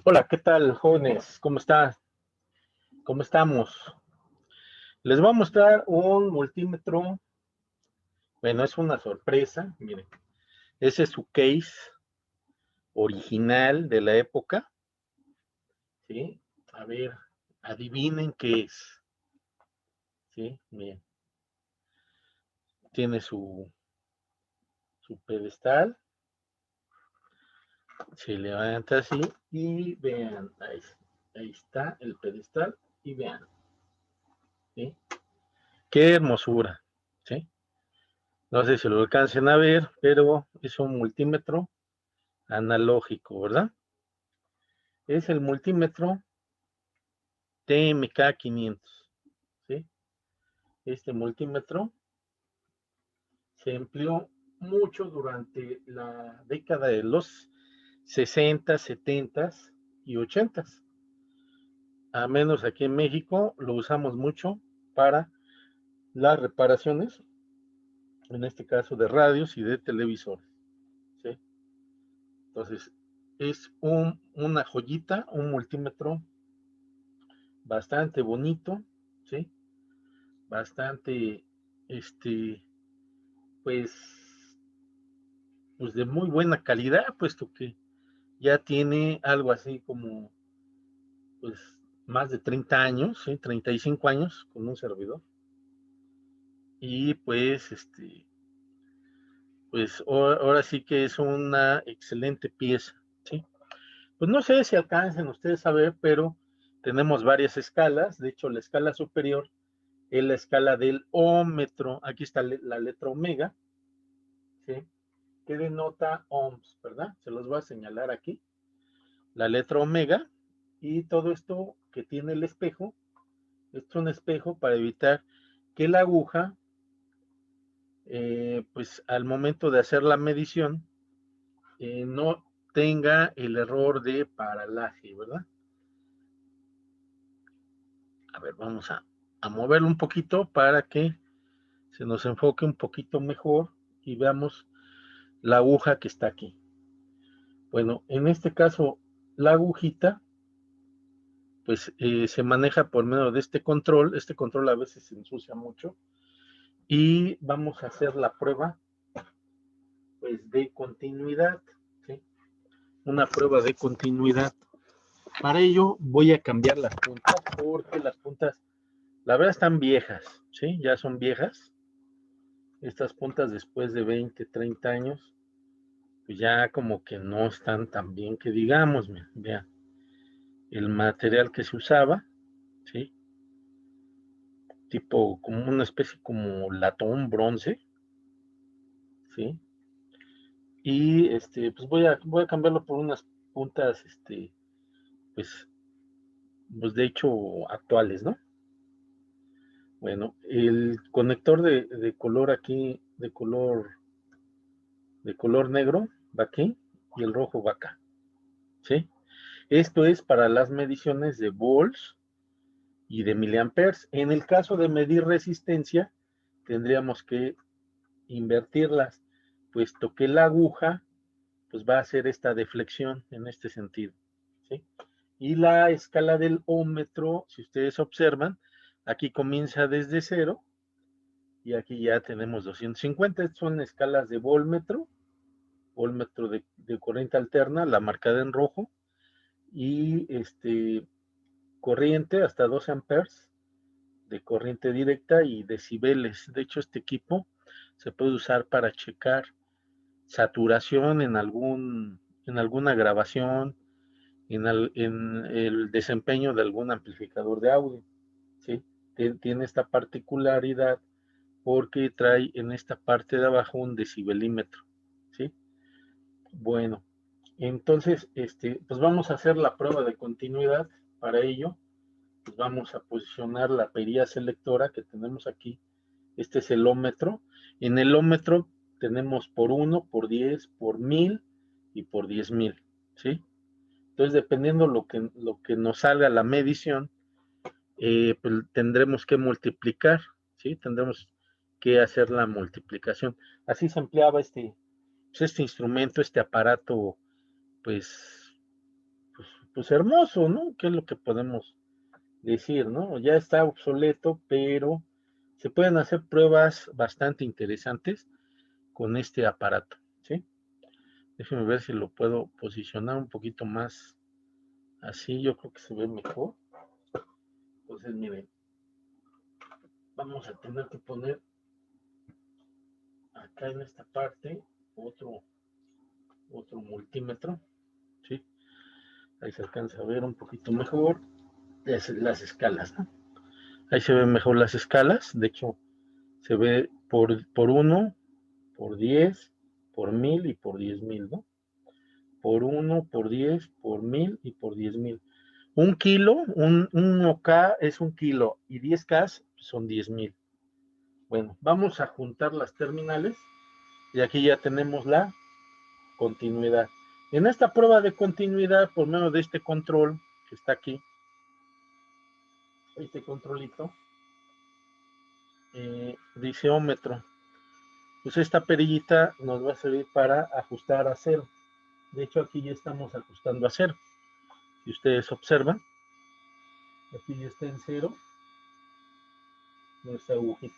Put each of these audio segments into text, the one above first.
Hola, ¿qué tal, jóvenes? ¿Cómo está? ¿Cómo estamos? Les voy a mostrar un multímetro. Bueno, es una sorpresa. Miren, ese es su case original de la época. ¿Sí? A ver, adivinen qué es. ¿Sí? Miren, tiene su pedestal. Se levanta así y vean, ahí está el pedestal y vean. ¿Sí? Qué hermosura. ¿Sí? No sé si lo alcancen a ver, pero es un multímetro analógico, ¿verdad? Es el multímetro TMK 500, ¿sí? Este multímetro se empleó mucho durante la década de los 60, 70 y 80. A menos aquí en México lo usamos mucho para las reparaciones, en este caso de radios y de televisores, ¿sí? Entonces, es una joyita, un multímetro bastante bonito, ¿sí? Bastante, este, pues, pues de muy buena calidad, puesto que ya tiene algo así como, pues, más de 30 años, ¿sí? 35 años con un servidor. Y pues, pues ahora sí que es una excelente pieza, ¿sí? Pues no sé si alcancen ustedes a ver, pero tenemos varias escalas. De hecho, la escala superior es la escala del ómetro. Aquí está la letra omega, ¿sí? Que denota ohms, ¿verdad? Se los voy a señalar aquí. La letra omega y todo esto que tiene el espejo, es un espejo para evitar que la aguja, pues al momento de hacer la medición, no tenga el error de paralaje, ¿verdad? A ver, vamos a moverlo un poquito para que se nos enfoque un poquito mejor y veamos la aguja que está aquí. Bueno, en este caso, la agujita pues se maneja por medio de este control a veces se ensucia mucho, y vamos a hacer la prueba pues de continuidad, ¿sí? Una prueba de continuidad. Para ello voy a cambiar las puntas porque las puntas, la verdad, están viejas, ¿sí? Ya son viejas. Estas puntas después de 20, 30 años, pues ya como que no están tan bien que digamos, vean, el material que se usaba, ¿sí? Tipo como una especie como latón, bronce, ¿sí? Y pues voy a cambiarlo por unas puntas, pues, pues de hecho actuales, ¿no? Bueno, el conector de color aquí, de color negro va aquí y el rojo va acá, ¿sí? Esto es para las mediciones de volts y de miliamperes. En el caso de medir resistencia, tendríamos que invertirlas, puesto que la aguja pues va a hacer esta deflexión en este sentido, ¿sí? Y la escala del ómetro, si ustedes observan, aquí comienza desde cero y aquí ya tenemos 250. Estas son escalas de voltmetro de corriente alterna, la marcada en rojo, y corriente hasta 12 amperes de corriente directa y decibeles. De hecho, este equipo se puede usar para checar saturación en alguna grabación, en el desempeño de algún amplificador de audio, ¿sí? Tiene esta particularidad porque trae en esta parte de abajo un decibelímetro, ¿sí? Bueno, entonces, pues vamos a hacer la prueba de continuidad. Para ello, pues vamos a posicionar la perilla selectora que tenemos aquí. Este es el ómetro. En el ómetro tenemos por 1, por 10, por 1000 y por 10,000, ¿sí? Entonces, dependiendo lo que nos salga la medición, pues tendremos que multiplicar, ¿sí? Tendremos que hacer la multiplicación. Así se empleaba pues este instrumento, este aparato, pues pues hermoso, ¿no? ¿Qué es lo que podemos decir, no? Ya está obsoleto, pero se pueden hacer pruebas bastante interesantes con este aparato, ¿sí? Déjenme ver si lo puedo posicionar un poquito más así, yo creo que se ve mejor. Entonces, miren, vamos a tener que poner acá en esta parte otro multímetro, ¿sí? Ahí se alcanza a ver un poquito mejor las escalas, ¿no? Ahí se ven mejor las escalas, de hecho se ve por 1, por 10, por 1000 y por 10,000, ¿no? Por 1, por 10, por 1000 y por 10,000. Un kilo, un 1K es un kilo y 10K son 10,000. Bueno, vamos a juntar las terminales y aquí ya tenemos la continuidad. En esta prueba de continuidad, por medio de este control que está aquí, este controlito, dice ómetro. Pues esta perillita nos va a servir para ajustar a cero. De hecho, aquí ya estamos ajustando a cero. Si ustedes observan, aquí ya está en cero nuestra agujita.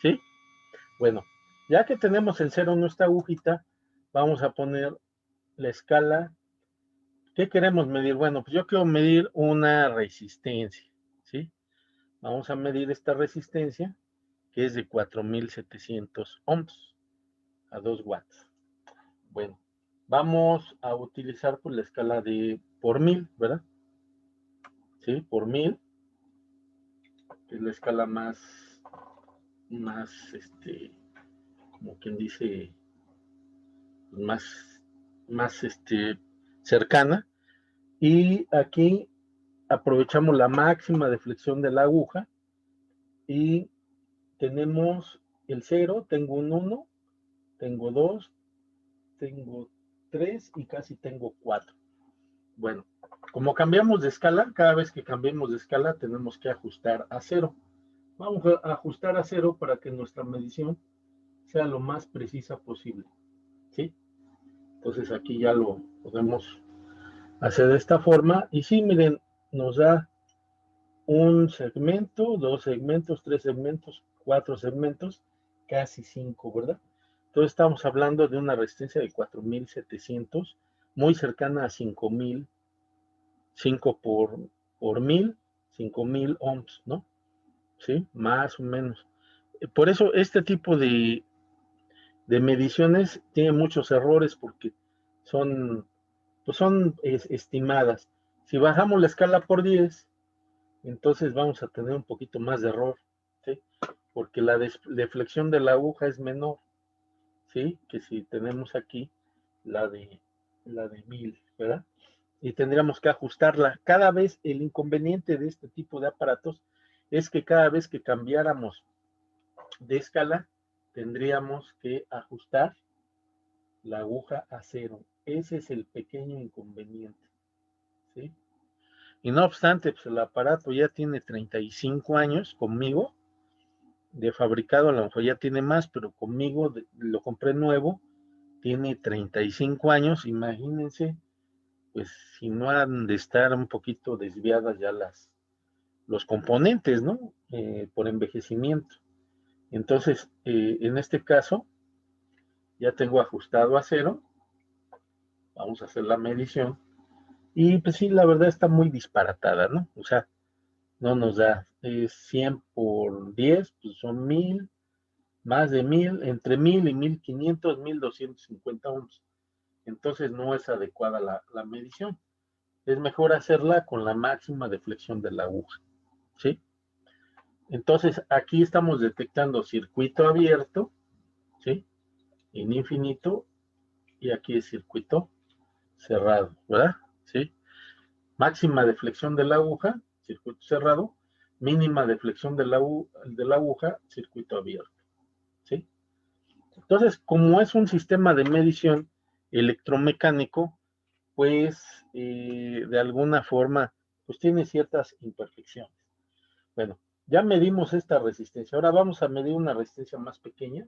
¿Sí? Bueno, ya que tenemos en cero nuestra agujita, vamos a poner la escala. ¿Qué queremos medir? Bueno, pues yo quiero medir una resistencia. ¿Sí? Vamos a medir esta resistencia, que es de 4700 ohms a 2 watts. Bueno, vamos a utilizar pues la escala de por 1000, ¿verdad? Sí, por 1000, que es la escala más, como quien dice, más, más, cercana. Y aquí aprovechamos la máxima de flexión de la aguja y tenemos el 0, tengo un 1, tengo 2, tengo 3 y casi tengo 4. Bueno, como cambiamos de escala, cada vez que cambiemos de escala tenemos que ajustar a 0. Vamos a ajustar a 0 para que nuestra medición sea lo más precisa posible. ¿Sí? Entonces aquí ya lo podemos hacer de esta forma. Y sí, miren, nos da un segmento, 2 segmentos, 3 segmentos, 4 segmentos, casi 5, ¿verdad? Entonces estamos hablando de una resistencia de 4700, muy cercana a 5000, 5 por 1000, 5000 ohms, ¿no? Sí, más o menos. Por eso este tipo de mediciones tiene muchos errores porque son, pues son estimadas. Si bajamos la escala por 10, entonces vamos a tener un poquito más de error, ¿sí? Porque la deflexión de la aguja es menor, ¿sí? Que si tenemos aquí la de, la de 1000, ¿verdad? Y tendríamos que ajustarla. Cada vez el inconveniente de este tipo de aparatos es que cada vez que cambiáramos de escala, tendríamos que ajustar la aguja a 0. Ese es el pequeño inconveniente, ¿sí? Y no obstante, pues el aparato ya tiene 35 años conmigo, de fabricado, a lo mejor ya tiene más, pero conmigo lo compré nuevo, tiene 35 años, imagínense, pues si no han de estar un poquito desviadas ya los componentes, ¿no? Por envejecimiento. Entonces, en este caso, ya tengo ajustado a 0, vamos a hacer la medición, y pues sí, la verdad está muy disparatada, ¿no? O sea, no nos da 100 por 10, pues son 1000, más de 1000, entre 1000 y 1500, 1250 ohms. Entonces no es adecuada la medición. Es mejor hacerla con la máxima deflexión de la aguja, ¿sí? Entonces aquí estamos detectando circuito abierto, ¿sí? En infinito, y aquí es circuito cerrado, ¿verdad? ¿Sí? Máxima deflexión de la aguja, circuito cerrado, mínima deflexión de la aguja, circuito abierto, ¿sí? Entonces, como es un sistema de medición electromecánico, pues de alguna forma, pues tiene ciertas imperfecciones. Bueno, ya medimos esta resistencia. Ahora vamos a medir una resistencia más pequeña,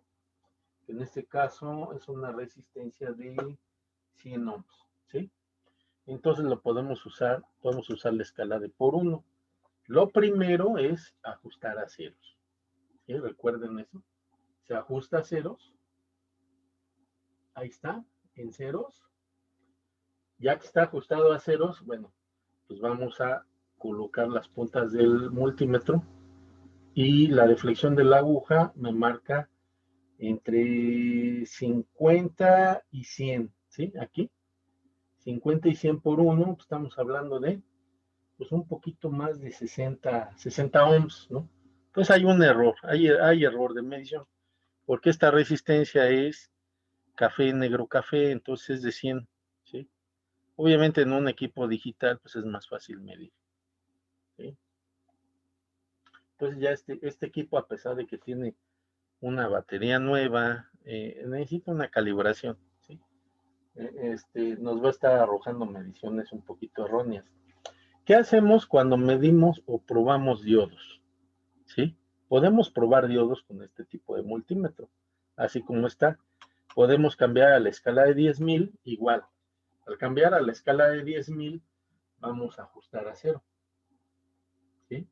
en este caso es una resistencia de 100 ohms, ¿sí? entonces podemos usar la escala de por 1. Lo primero es ajustar a ceros. ¿Sí? Recuerden eso. Se ajusta a ceros. Ahí está, en ceros. Ya que está ajustado a ceros, bueno, pues vamos a colocar las puntas del multímetro y la deflexión de la aguja me marca entre 50 y 100, ¿sí? Aquí, 50 y 100 por 1, pues estamos hablando de pues un poquito más de 60 ohms, ¿no? Pues hay un error, hay error de medición, porque esta resistencia es café, negro, café, entonces es de 100, ¿sí? Obviamente en un equipo digital pues es más fácil medir, ¿sí? Entonces ya este equipo, a pesar de que tiene una batería nueva, necesita una calibración, ¿sí? Nos va a estar arrojando mediciones un poquito erróneas. ¿Qué hacemos cuando medimos o probamos diodos? ¿Sí? Podemos probar diodos con este tipo de multímetro, así como está. Podemos cambiar a la escala de 10,000, igual. Al cambiar a la escala de 10,000, vamos a ajustar a cero, ¿sí?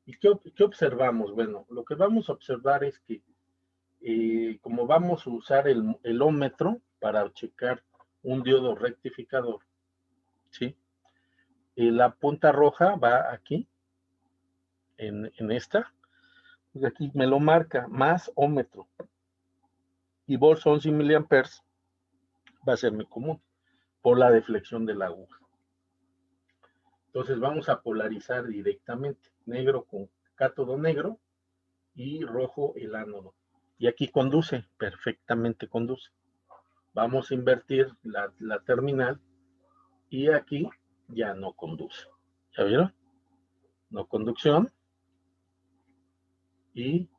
¿Y qué observamos? Bueno, lo que vamos a observar es que como vamos a usar el ómetro para checar un diodo rectificador, ¿sí? La punta roja va aquí, en esta, y aquí me lo marca, más ómetro, y volts, ohms y miliamperes va a ser mi común, por la deflexión de la aguja. Entonces vamos a polarizar directamente, negro con cátodo negro, y rojo el ánodo. Y aquí conduce, perfectamente conduce. Vamos a invertir la terminal, y aquí ya no conduce. ¿Ya vieron? No conducción. Y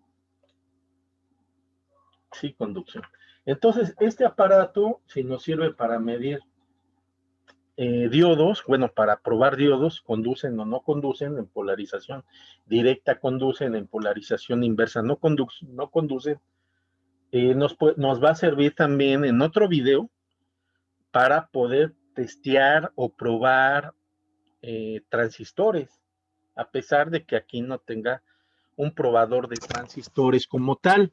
sí conducción. Entonces, este aparato, si nos sirve para medir diodos, bueno, para probar diodos, conducen o no conducen en polarización directa, conducen en polarización inversa, no conducen. Nos va a servir también en otro video para poder testear o probar transistores, a pesar de que aquí no tenga un probador de transistores como tal.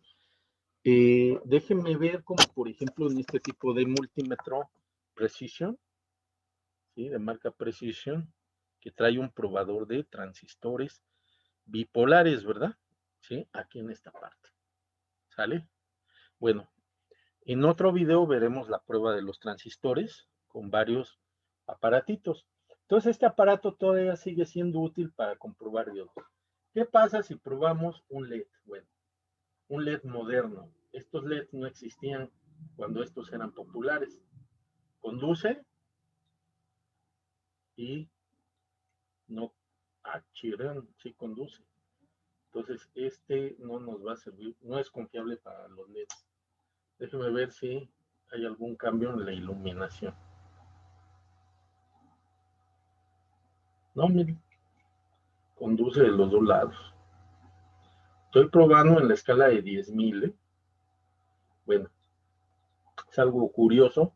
Déjenme ver como por ejemplo en este tipo de multímetro Precision, ¿sí? De marca Precision, que trae un probador de transistores bipolares, ¿verdad? ¿Sí? Aquí en esta parte. ¿Sale? Bueno, en otro video veremos la prueba de los transistores con varios aparatitos. Entonces este aparato todavía sigue siendo útil para comprobar diodos. ¿Qué pasa si probamos un LED? Bueno, un LED moderno. Estos LEDs no existían cuando estos eran populares. Conduce y no sí conduce. Entonces este no nos va a servir, no es confiable para los LEDs. Déjeme ver si hay algún cambio en la iluminación. No, miren, conduce de los dos lados. Estoy probando en la escala de 10,000, ¿eh? Bueno, es algo curioso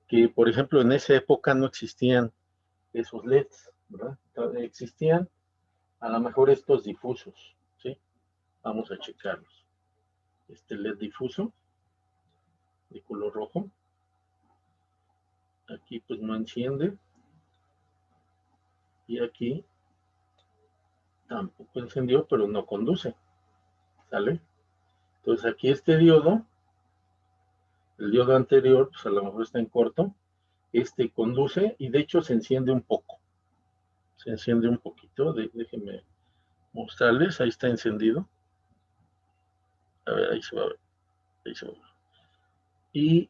que, por ejemplo, en esa época no existían esos LEDs, ¿verdad? Existían a lo mejor estos difusos, ¿sí? Vamos a checarlos. Este LED difuso de color rojo. Aquí pues no enciende. Y aquí tampoco encendió, pero no conduce. ¿Sale? Entonces aquí este diodo, el diodo anterior, pues a lo mejor está en corto. Este conduce y de hecho se enciende un poco. Se enciende un poquito. Déjenme mostrarles. Ahí está encendido. A ver, ahí se va a ver. Ahí se va a ver. Y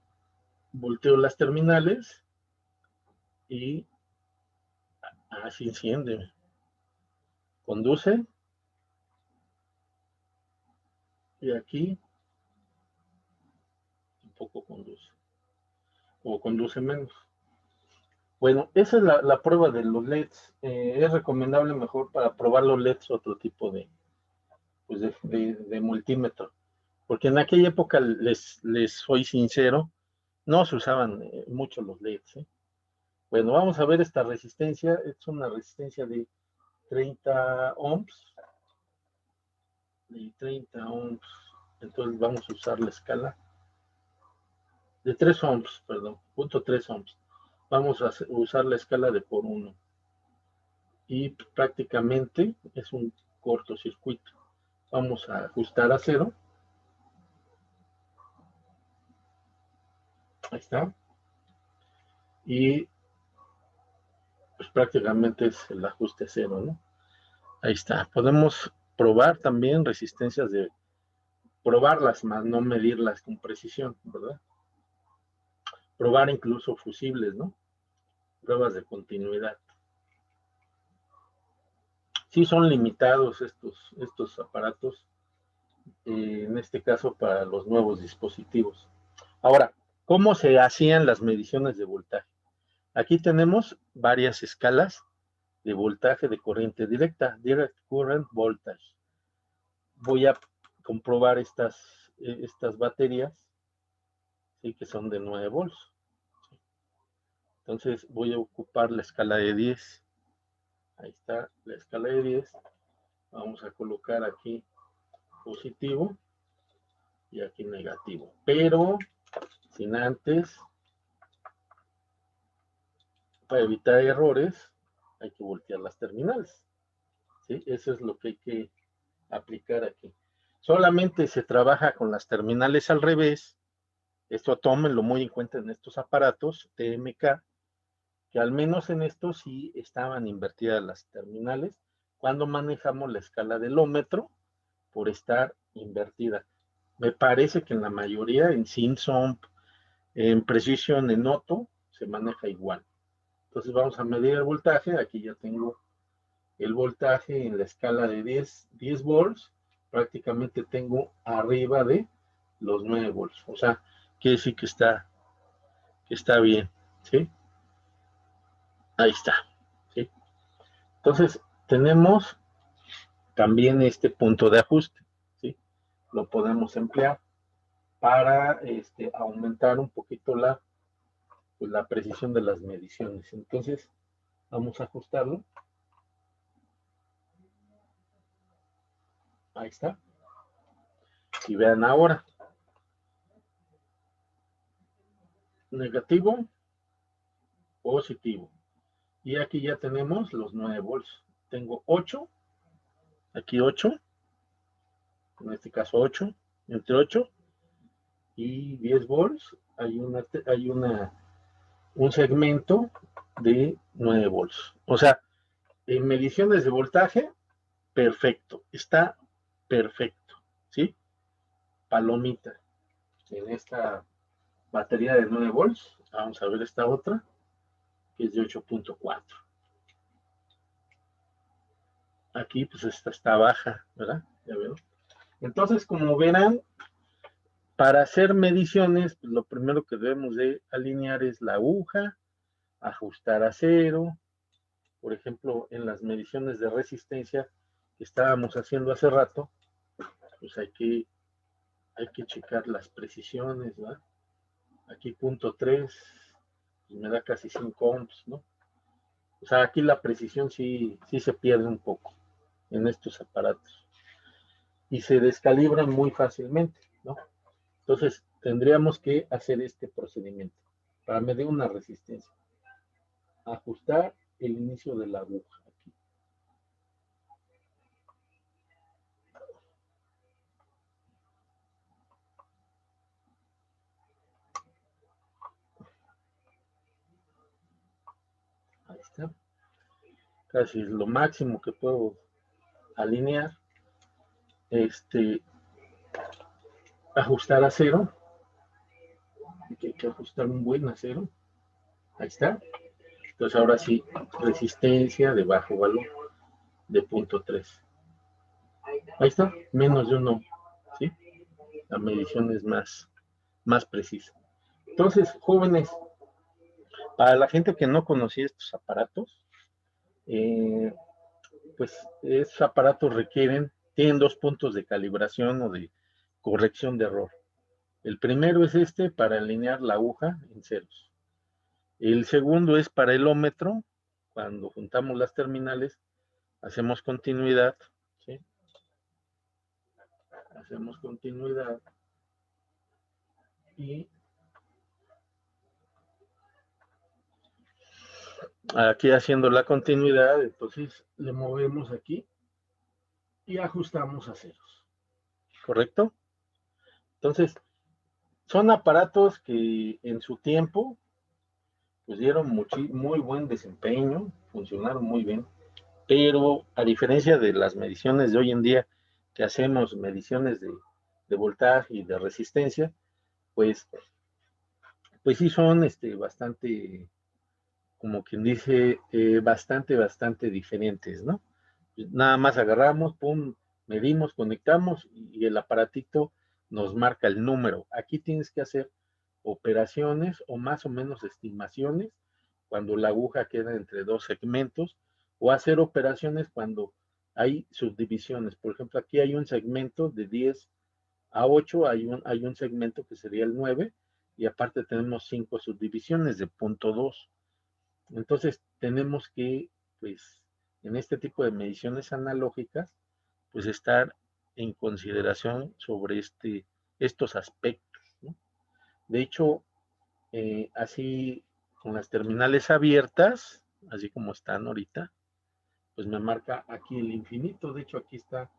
volteo las terminales y así enciende. Conduce. Y aquí un poco conduce. O conduce menos. Bueno, esa es la prueba de los LEDs. Es recomendable mejor para probar los LEDs otro tipo pues de multímetro. Porque en aquella época, les soy sincero, no se usaban mucho los LEDs, ¿eh? Bueno, vamos a ver esta resistencia. Es una resistencia de 30 ohms. De 30 ohms. Entonces vamos a usar la escala de 3 ohms, perdón, 0.3 ohms. Vamos a usar la escala de por 1. Y prácticamente es un cortocircuito. Vamos a ajustar a 0. Ahí está. Y pues prácticamente es el ajuste a 0, ¿no? Ahí está. Podemos probar también resistencias de probarlas, más no medirlas con precisión, ¿verdad? Probar incluso fusibles, ¿no? Pruebas de continuidad. Sí son limitados estos aparatos, en este caso para los nuevos dispositivos. Ahora, ¿cómo se hacían las mediciones de voltaje? Aquí tenemos varias escalas de voltaje de corriente directa, direct current voltage. Voy a comprobar estas baterías, ¿sí? Que son de 9 volts. Entonces voy a ocupar la escala de 10. Ahí está la escala de 10. Vamos a colocar aquí positivo y aquí negativo. Pero sin antes, para evitar errores, hay que voltear las terminales. ¿Sí? Eso es lo que hay que aplicar aquí. Solamente se trabaja con las terminales al revés. Esto tómenlo muy en cuenta en estos aparatos TMK, que al menos en estos sí estaban invertidas las terminales cuando manejamos la escala del ohmmetro por estar invertida. Me parece que en la mayoría, en Simpson, en Precision, en Otto, se maneja igual. Entonces vamos a medir el voltaje. Aquí ya tengo el voltaje en la escala de 10 volts. Prácticamente tengo arriba de los 9 volts. O sea, quiere decir que está bien. ¿Sí? Ahí está. ¿Sí? Entonces, tenemos también este punto de ajuste. ¿Sí? Lo podemos emplear para aumentar un poquito la precisión de las mediciones. Entonces, vamos a ajustarlo. Ahí está. Y vean ahora. Negativo, positivo. Y aquí ya tenemos los 9 volts. Tengo 8. Aquí 8. En este caso 8. Entre 8 y 10 volts. Hay un segmento de 9 volts. O sea, en mediciones de voltaje, perfecto. Está perfecto. ¿Sí? Palomita. En esta batería de 9 volts. Vamos a ver esta otra, que es de 8.4. Aquí pues esta está baja, ¿verdad? Ya veo. Entonces, como verán, para hacer mediciones, pues lo primero que debemos de alinear es la aguja, ajustar a 0. Por ejemplo, en las mediciones de resistencia que estábamos haciendo hace rato, pues hay que checar las precisiones, ¿verdad? Aquí 0.3, pues me da casi 5 ohms, ¿no? O sea, aquí la precisión sí se pierde un poco en estos aparatos y se descalibran muy fácilmente, ¿no? Entonces, tendríamos que hacer este procedimiento para medir una resistencia. Ajustar el inicio de la aguja aquí. Ahí está. Casi es lo máximo que puedo alinear. Ajustar a 0. Hay que ajustar un buen a 0. Ahí está. Entonces ahora sí, resistencia de bajo valor de 0.3. Ahí está, menos de 1, ¿sí? La medición es más precisa. Entonces, jóvenes, para la gente que no conocía estos aparatos, pues estos aparatos tienen 2 puntos de calibración o de corrección de error. El primero es para alinear la aguja en ceros. El segundo es para el ómetro. Cuando juntamos las terminales, hacemos continuidad, ¿sí? Hacemos continuidad y aquí haciendo la continuidad, entonces le movemos aquí y ajustamos a ceros, ¿correcto? Entonces, son aparatos que en su tiempo pues dieron muy buen desempeño, funcionaron muy bien, pero a diferencia de las mediciones de hoy en día, que hacemos mediciones de voltaje y de resistencia, pues, pues sí son bastante, como quien dice, bastante diferentes, ¿no? Nada más agarramos, pum, medimos, conectamos y el aparatito nos marca el número. Aquí tienes que hacer operaciones o más o menos estimaciones cuando la aguja queda entre dos segmentos o hacer operaciones cuando hay subdivisiones. Por ejemplo, aquí hay un segmento de 10 a 8, hay un segmento que sería el 9 y aparte tenemos 5 subdivisiones de punto 2. Entonces tenemos que, pues, en este tipo de mediciones analógicas, pues estar en consideración sobre estos aspectos, ¿no? De hecho, así con las terminales abiertas, así como están ahorita, pues me marca aquí el infinito. De hecho, aquí está,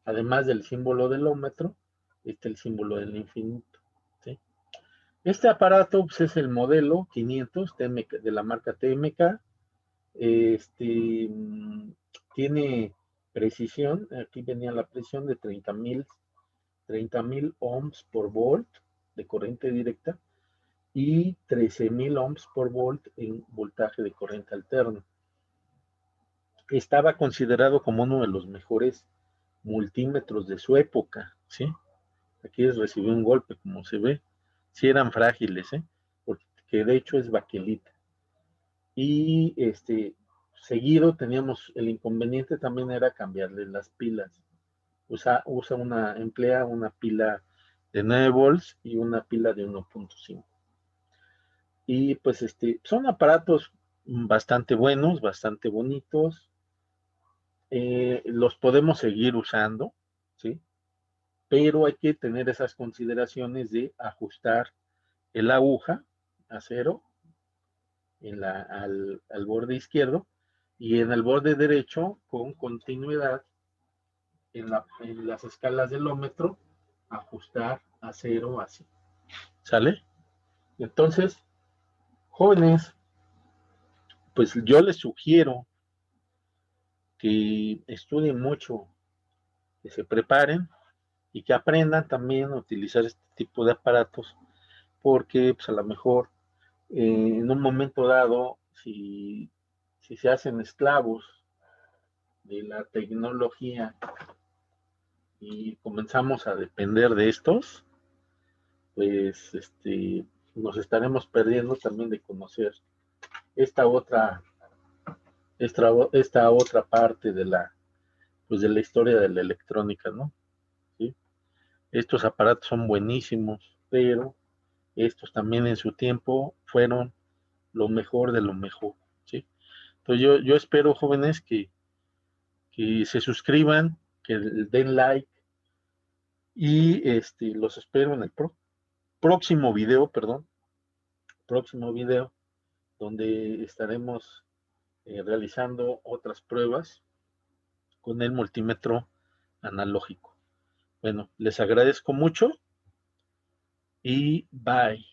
además del símbolo del ómetro, está el símbolo del infinito, ¿sí? Este aparato pues, es el modelo 500 TMK, de la marca TMK. Este tiene precisión, aquí venía la precisión de 30,000 ohms por volt de corriente directa y 13,000 ohms por volt en voltaje de corriente alterna. Estaba considerado como uno de los mejores multímetros de su época, ¿sí? Aquí recibió un golpe, como se ve. Sí eran frágiles, ¿eh? Porque de hecho es baquelita. Y seguido teníamos el inconveniente también era cambiarle las pilas. Emplea una pila de 9 volts y una pila de 1.5. Y pues son aparatos bastante buenos, bastante bonitos. Los podemos seguir usando, ¿sí? Pero hay que tener esas consideraciones de ajustar el aguja a cero al borde izquierdo y en el borde derecho con continuidad en las escalas del ómetro, ajustar a cero así. ¿Sale? Entonces, jóvenes, pues yo les sugiero que estudien mucho, que se preparen y que aprendan también a utilizar este tipo de aparatos, porque pues a lo mejor en un momento dado, si se hacen esclavos de la tecnología y comenzamos a depender de estos, pues nos estaremos perdiendo también de conocer esta otra, esta otra parte pues de la historia de la electrónica, ¿no? ¿Sí? Estos aparatos son buenísimos, pero estos también en su tiempo fueron lo mejor de lo mejor, ¿sí? Entonces yo espero, jóvenes, que se suscriban, que den like y los espero en el próximo video, perdón, próximo video, donde estaremos realizando otras pruebas con el multímetro analógico. Bueno, les agradezco mucho y bye.